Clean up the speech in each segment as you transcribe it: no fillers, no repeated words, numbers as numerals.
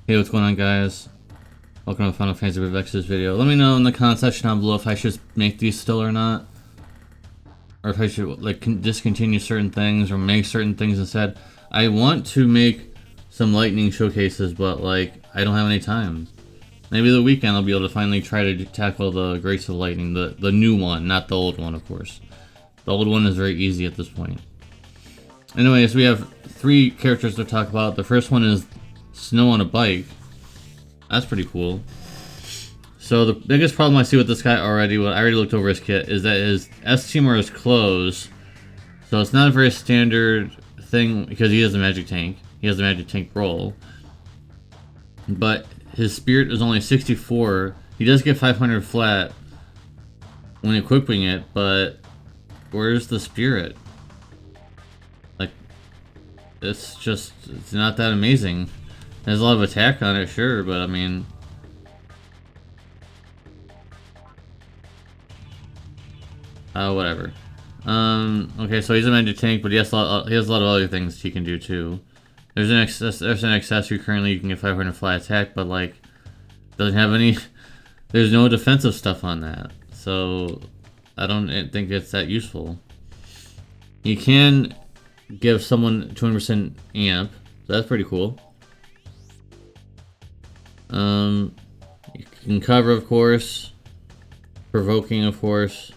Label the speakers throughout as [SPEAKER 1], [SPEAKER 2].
[SPEAKER 1] Hey, what's going on, guys? Welcome to Final Fantasy FF13 video. Let me know in the comment section down below if I should make these still or not, or if I should like discontinue certain things or make certain things instead. I want to make some lightning showcases, but like I don't have any time. Maybe the weekend I'll be able to finally try to tackle the Grace of Lightning, the new one, not the old one, of course. The old one is very easy at this point. Anyways, we have 3 characters to talk about. The first one is Snow on a bike. That's pretty cool. So the biggest problem I see with this guy already, I already looked over his kit, is that his S-Teamer is closed. So it's not a very standard thing because he has a magic tank. He has a magic tank roll. But his spirit is only 64. He does get 500 flat when equipping it, but where's the spirit? Like, it's not that amazing. There's a lot of attack on it, sure, but I mean... whatever. Okay, so he's a magic tank, but he has a lot of other things he can do too. There's an accessory currently you can get 500 flat attack, but like, doesn't have any... There's no defensive stuff on that, so I don't think it's that useful. You can give someone 200% amp, so that's pretty cool. You can cover, of course. Provoking, of course.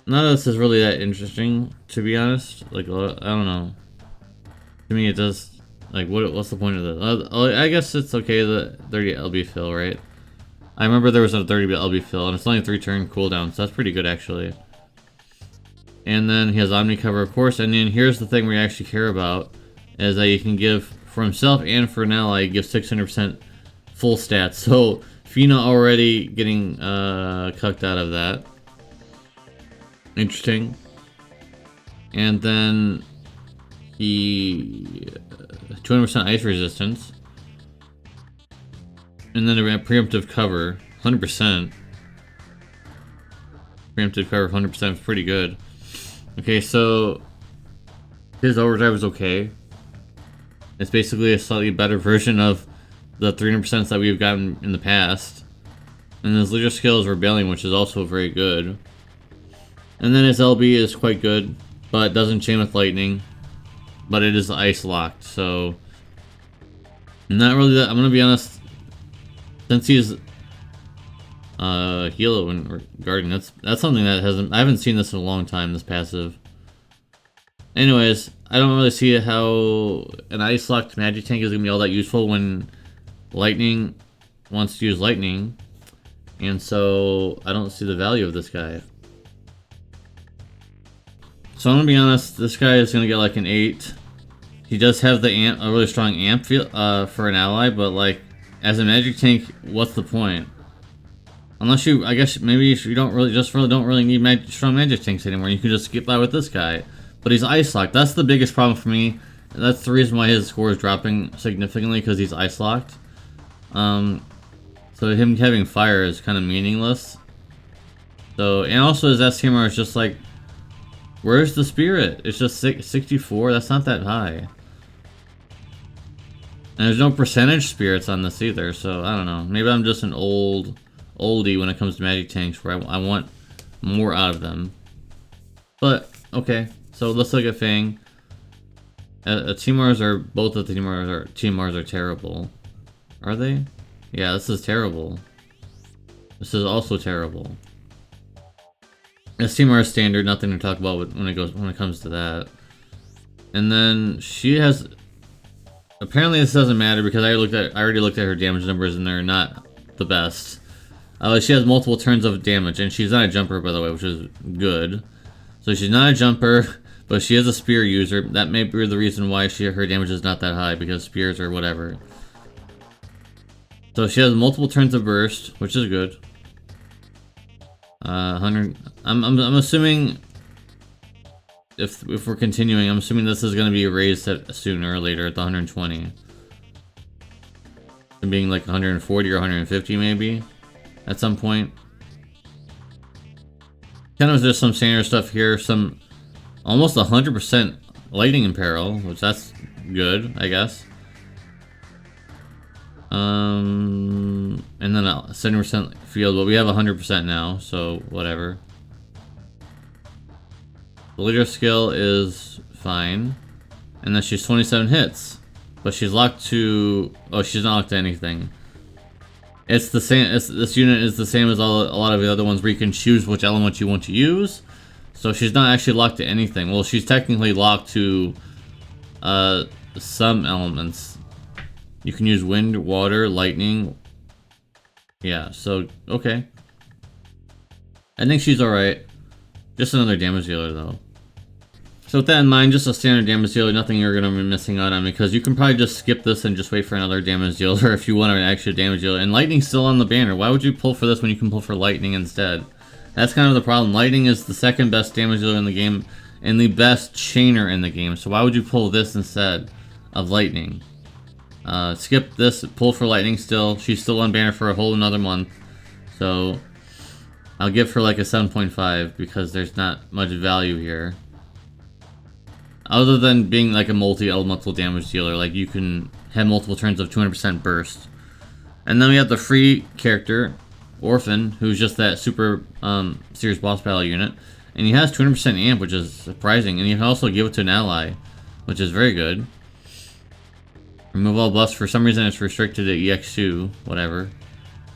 [SPEAKER 1] None of this is really that interesting, to be honest. Like, I don't know. To me, it does. Like, what's the point of this? I guess it's okay. The 30 LB fill, right? I remember there was a 30 LB fill, and it's only 3 turn cooldown, so that's pretty good actually. And then he has Omni cover, of course. And then here's the thing we actually care about: is that you can give for himself and for an ally, give 600% full stats. So Fina already getting cucked out of that. Interesting. And then he 200% ice resistance. And then a preemptive cover, 100%. Preemptive cover, 100% is pretty good. Okay, so his overdrive is okay. It's basically a slightly better version of the 300% that we've gotten in the past. And his leader skill is Rebellion, which is also very good. And then his LB is quite good, but doesn't chain with lightning. But it is ice locked, so not really that. I'm gonna be honest. Since he's Hilo and Guardian, that's something that I haven't seen this in a long time. This passive. Anyways, I don't really see how an ice locked magic tank is gonna be all that useful when lightning wants to use lightning, and so I don't see the value of this guy. So I'm gonna be honest, this guy is gonna get like an 8. He does have the amp, a really strong amp feel, for an ally, but like as a magic tank, what's the point? Unless I guess maybe you don't really need strong magic tanks anymore. You can just get by with this guy. But he's ice locked. That's the biggest problem for me. That's the reason why his score is dropping significantly, because he's ice locked. So him having fire is kind of meaningless. So, and also his S-Teamer is just like, where's the spirit? It's just 64. That's not that high. And there's no percentage spirits on this either. So I don't know. Maybe I'm just an oldie when it comes to magic tanks, where I want more out of them. But okay. So let's look at Fang. Both of the TMRs are terrible. Are they? Yeah, this is terrible. This is also terrible. This TMR is standard, nothing to talk about when it comes to that. And then she has. Apparently, this doesn't matter because I already looked at her damage numbers and they're not the best. She has multiple turns of damage, and she's not a jumper, by the way, which is good. So she's not a jumper. But she is a spear user. That may be the reason why her damage is not that high, because spears or whatever. So she has multiple turns of burst, which is good. 100. I'm assuming if we're continuing, I'm assuming this is going to be raised sooner or later at the 120. And being like 140 or 150 maybe at some point. Kind of just some standard stuff here. Some almost 100% lightning in peril, which that's good, I guess. And then 70% field, but we have 100% now, so whatever. The leader skill is fine, and then she's 27 hits, but she's locked to. Oh, she's not locked to anything. It's the same. This unit is the same as a lot of the other ones, where you can choose which element you want to use. So she's not actually locked to anything. Well, she's technically locked to some elements. You can use wind, water, lightning. Yeah, so, okay. I think she's alright. Just another damage dealer, though. So with that in mind, just a standard damage dealer, nothing you're going to be missing out on, because you can probably just skip this and just wait for another damage dealer if you want an extra damage dealer. And lightning's still on the banner. Why would you pull for this when you can pull for lightning instead? That's kind of the problem. Lightning is the second best damage dealer in the game, and the best chainer in the game. So why would you pull this instead of lightning? Skip this, pull for lightning still. She's still on banner for a whole another month. So I'll give her like a 7.5 because there's not much value here. Other than being like a multi-elemental damage dealer, like you can have multiple turns of 200% burst. And then we have the free character, Orphan, who's just that super serious boss battle unit. And he has 200% amp, which is surprising. And you can also give it to an ally, which is very good. Remove all buffs. For some reason it's restricted to EX2, whatever.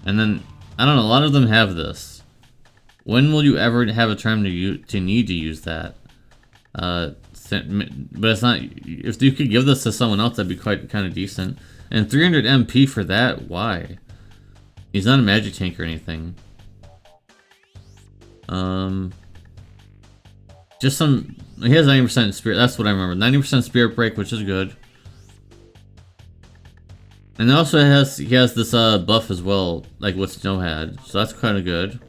[SPEAKER 1] And then, I don't know, a lot of them have this. When will you ever have a time to need to use that? But it's not. If you could give this to someone else, that'd be kind of decent. And 300 MP for that? Why? He's not a magic tank or anything. Just some. He has 90% spirit. That's what I remember. 90% spirit break, which is good. And also he has this buff as well, like what Snow had. So that's kind of good.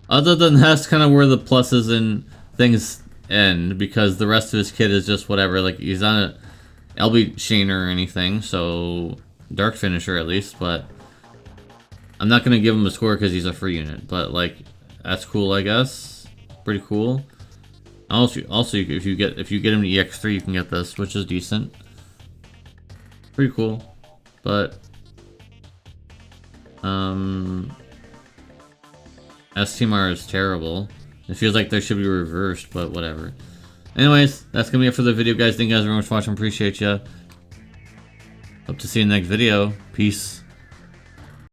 [SPEAKER 1] Other than that's kind of where the pluses and things end, because the rest of his kit is just whatever. Like he's not a LB Shaner or anything, so Dark Finisher at least. But I'm not gonna give him a score because he's a free unit. But like that's cool, I guess. Pretty cool. Also, if you get him to EX3, you can get this, which is decent. Pretty cool. But STMR is terrible. It feels like there should be reversed, but whatever. Anyways, that's gonna be it for the video, guys. Thank you guys very much for watching. Appreciate ya. Hope to see you in the next video. Peace.